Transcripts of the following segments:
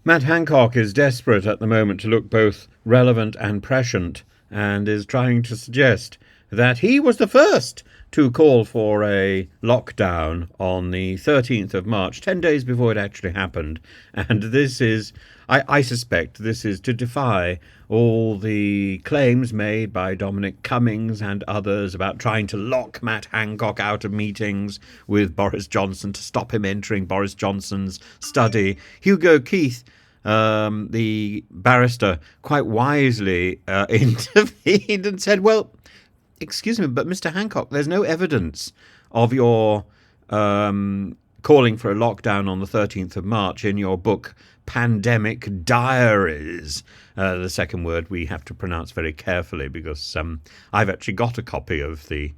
Matt Hancock is desperate at the moment to look both relevant and prescient, and is trying to suggest that he was the first to call for a lockdown on the 13th of March, 10 days before it actually happened. And this is, I suspect, this is to defy all the claims made by Dominic Cummings and others about trying to lock Matt Hancock out of meetings with Boris Johnson, to stop him entering Boris Johnson's study. Hugo Keith, the barrister, quite wisely intervened and said, well, excuse me, but Mr. Hancock, there's no evidence of your calling for a lockdown on the 13th of March in your book, Pandemic Diaries. The second word we have to pronounce very carefully, because I've actually got a copy of the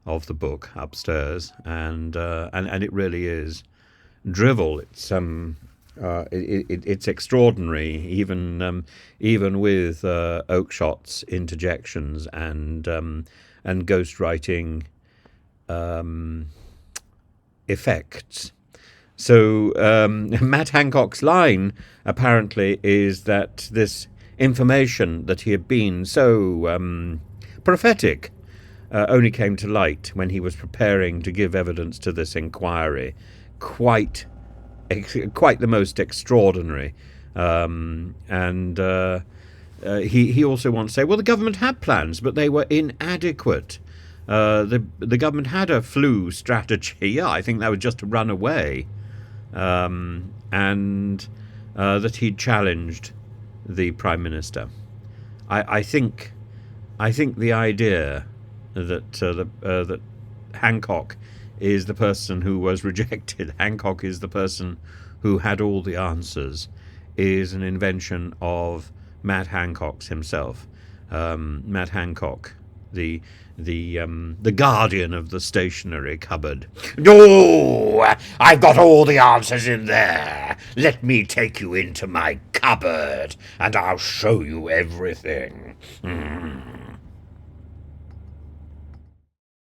book upstairs, and it really is drivel. It's extraordinary, even with Oakeshot's interjections and ghostwriting effects. So Matt Hancock's line apparently is that this information that he had been so prophetic only came to light when he was preparing to give evidence to this inquiry. Quite the most extraordinary. He also wants to say, well, the government had plans, but they were inadequate. The government had a flu strategy. Yeah, I think that was just to run away. And that he'd challenged the Prime Minister. I think the idea that Hancock is the person who was rejected, Hancock is the person who had all the answers, is an invention of Matt Hancock's himself. Matt Hancock, the guardian of the stationery cupboard. No, I've got all the answers in there. Let me take you into my cupboard, and I'll show you everything.